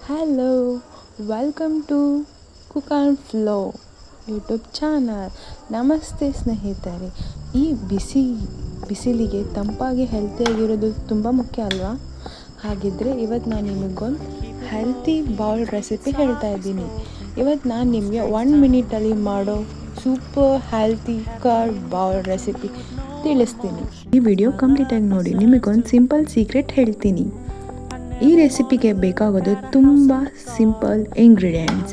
Hello, welcome to cook and flow YouTube channel. ನಮಸ್ತೆ ಸ್ನೇಹಿತರೆ. ಈ ಬಿಸಿಲಿಗೆ ತಂಪಾಗಿ ಹೆಲ್ತಿಯಾಗಿರೋದು ತುಂಬ ಮುಖ್ಯ ಅಲ್ವಾ? ಹಾಗಿದ್ದರೆ ಇವತ್ತು ನಾನು ನಿಮಗೊಂದು ಹೆಲ್ತಿ ಬೌಲ್ ರೆಸಿಪಿ ಹೇಳ್ತಾ ಇದ್ದೀನಿ. ಇವತ್ತು ನಾನು ನಿಮಗೆ 1 ಮಿನಿಟಲ್ಲಿ ಮಾಡೋ super healthy curd bowl recipe ತಿಳಿಸ್ತೀನಿ. ಈ ವಿಡಿಯೋ ಕಂಪ್ಲೀಟಾಗಿ ನೋಡಿ. ನಿಮಗೊಂದು ಸಿಂಪಲ್ ಸೀಕ್ರೆಟ್ ಹೇಳ್ತೀನಿ. ಈ ರೆಸಿಪಿಗೆ ಬೇಕಾಗೋದು ತುಂಬ ಸಿಂಪಲ್ ಇಂಗ್ರೀಡಿಯೆಂಟ್ಸ್.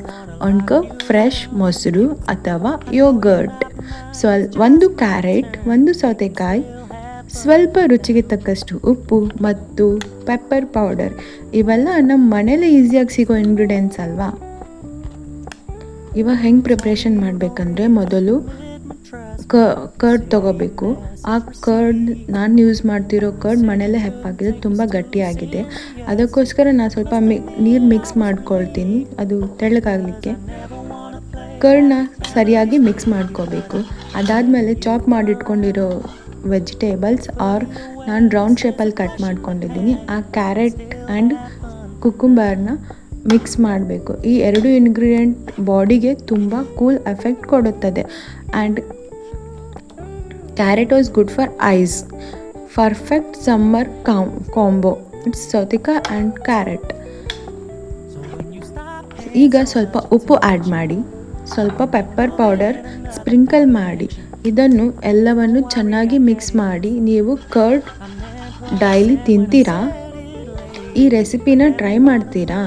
1 ಕಪ್ ಫ್ರೆಶ್ ಮೊಸರು ಅಥವಾ ಯೋಗರ್ಟ್, ಒಂದು ಕ್ಯಾರೆಟ್, 1 ಸೌತೆಕಾಯಿ, ಸ್ವಲ್ಪ ರುಚಿಗೆ ತಕ್ಕಷ್ಟು ಉಪ್ಪು ಮತ್ತು ಪೆಪ್ಪರ್ ಪೌಡರ್. ಇವೆಲ್ಲ ನಮ್ಮ ಮನೇಲಿ ಈಸಿಯಾಗಿ ಸಿಗೋ ಇಂಗ್ರೀಡಿಯೆಂಟ್ಸ್ ಅಲ್ವಾ? ಇವಾಗ ಹೆಂಗೆ ಪ್ರಿಪ್ರೇಷನ್ ಮಾಡಬೇಕಂದ್ರೆ, ಮೊದಲು ಕರ್ಡ್ ತೊಗೋಬೇಕು. ಆ ಕರ್ಡ್ ನಾನು ಯೂಸ್ ಮಾಡ್ತಿರೋ ಕರ್ಡ್ ಮನೆಯಲ್ಲೇ ಹೆಪ್ಪಾಗಿದೆ, ತುಂಬ ಗಟ್ಟಿಯಾಗಿದೆ. ಅದಕ್ಕೋಸ್ಕರ ನಾನು ಸ್ವಲ್ಪ ನೀರು ಮಿಕ್ಸ್ ಮಾಡ್ಕೊಳ್ತೀನಿ, ಅದು ತೆಳ್ಳಗಾಗಲಿಕ್ಕೆ. ಕರ್ಡ್ನ ಸರಿಯಾಗಿ ಮಿಕ್ಸ್ ಮಾಡ್ಕೋಬೇಕು. ಅದಾದಮೇಲೆ ಚಾಪ್ ಮಾಡಿಟ್ಕೊಂಡಿರೋ ವೆಜಿಟೇಬಲ್ಸ್ ನಾನು ರೌಂಡ್ ಶೇಪಲ್ಲಿ ಕಟ್ ಮಾಡ್ಕೊಂಡಿದ್ದೀನಿ. ಆ ಕ್ಯಾರೆಟ್ ಆ್ಯಂಡ್ ಕುಕುಂಬರ್ನ ಮಿಕ್ಸ್ ಮಾಡಬೇಕು. ಈ 2 ಇಂಗ್ರೀಡಿಯೆಂಟ್ ಬಾಡಿಗೆ ತುಂಬ ಕೂಲ್ ಎಫೆಕ್ಟ್ ಕೊಡುತ್ತದೆ. And carrot was good for ice. Perfect summer combo. It's ಸೌತೆಕಾಯಿ ಆ್ಯಂಡ್ ಕ್ಯಾರೆಟ್. ಈಗ ಸ್ವಲ್ಪ ಉಪ್ಪು ಆ್ಯಡ್ ಮಾಡಿ, ಸ್ವಲ್ಪ ಪೆಪ್ಪರ್ ಪೌಡರ್ ಸ್ಪ್ರಿಂಕಲ್ ಮಾಡಿ, ಇದನ್ನು ಎಲ್ಲವನ್ನು ಚೆನ್ನಾಗಿ ಮಿಕ್ಸ್ ಮಾಡಿ. ನೀವು ಕರ್ಡ್ ಡೈಲಿ ತಿಂತೀರಾ? ಈ ರೆಸಿಪಿನ ಟ್ರೈ ಮಾಡ್ತೀರಾ?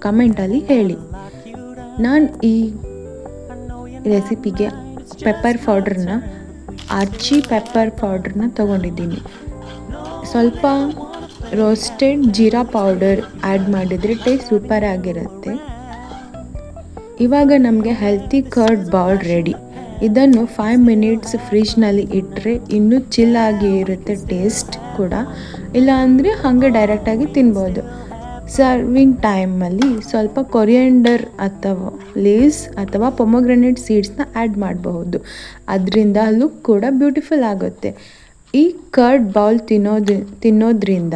ಕಮೆಂಟಲ್ಲಿ ಹೇಳಿ. ನಾನು ಈ ರೆಸಿಪಿಗೆ ಪೆಪ್ಪರ್ ಪೌಡ್ರನ್ನ, ಆರ್ಚಿ ಪೆಪ್ಪರ್ ಪೌಡ್ರನ್ನ ತೊಗೊಂಡಿದ್ದೀನಿ. ಸ್ವಲ್ಪ ರೋಸ್ಟೆಡ್ ಜೀರಾ ಪೌಡರ್ ಆ್ಯಡ್ ಮಾಡಿದರೆ ಟೇಸ್ಟ್ ಸೂಪರ್ ಆಗಿರುತ್ತೆ. ಇವಾಗ ನಮಗೆ ಹೆಲ್ತಿ ಕರ್ಡ್ ಬೌಲ್ ರೆಡಿ. ಇದನ್ನು 5 ಮಿನಿಟ್ಸ್ ಫ್ರಿಜ್ನಲ್ಲಿ ಇಟ್ಟರೆ ಇನ್ನೂ ಚಿಲ್ಲಾಗಿ ಇರುತ್ತೆ ಟೇಸ್ಟ್ ಕೂಡ. ಇಲ್ಲ ಅಂದರೆ ಹಾಗೆ ಡೈರೆಕ್ಟಾಗಿ ತಿನ್ಬೋದು. ಸರ್ವಿಂಗ್ ಟೈಮಲ್ಲಿ ಸ್ವಲ್ಪ ಕೊರಿಯಂಡರ್ ಅಥವಾ ಲೇಸ್ ಅಥವಾ ಪೊಮೊಗ್ರೆನೇಟ್ ಸೀಡ್ಸ್ನ ಆ್ಯಡ್ ಮಾಡಬಹುದು. ಅದರಿಂದ ಲುಕ್ ಕೂಡ ಬ್ಯೂಟಿಫುಲ್ ಆಗುತ್ತೆ. ಈ ಕರ್ಡ್ ಬೌಲ್ ತಿನ್ನೋದ್ರಿಂದ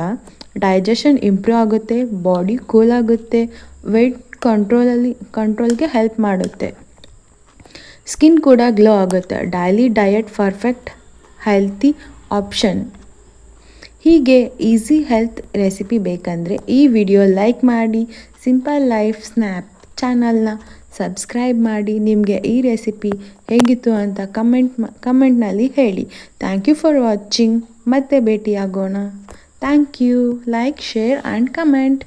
ಡೈಜೆಷನ್ ಇಂಪ್ರೂವ್ ಆಗುತ್ತೆ, ಬಾಡಿ ಕೂಲ್ ಆಗುತ್ತೆ, ವೆಯ್ಟ್ ಕಂಟ್ರೋಲ್ಗೆ ಹೆಲ್ಪ್ ಮಾಡುತ್ತೆ, ಸ್ಕಿನ್ ಕೂಡ ಗ್ಲೋ ಆಗುತ್ತೆ. Daily diet perfect healthy option. ಹೀಗೆ ಈಸಿ ಹೆಲ್ತ್ ರೆಸಿಪಿ ಬೇಕಂದರೆ ಈ ವಿಡಿಯೋ ಲೈಕ್ ಮಾಡಿ, ಸಿಂಪಲ್ ಲೈಫ್ ಸ್ನ್ಯಾಪ್ ಚಾನಲ್ನ ಸಬ್ಸ್ಕ್ರೈಬ್ ಮಾಡಿ. ನಿಮಗೆ ಈ ರೆಸಿಪಿ ಹೇಗಿತ್ತು ಅಂತ ಕಮೆಂಟ್ನಲ್ಲಿ ಹೇಳಿ. Thank you for watching. ಮತ್ತೆ ಭೇಟಿಯಾಗೋಣ. Thank you. Like, share and comment.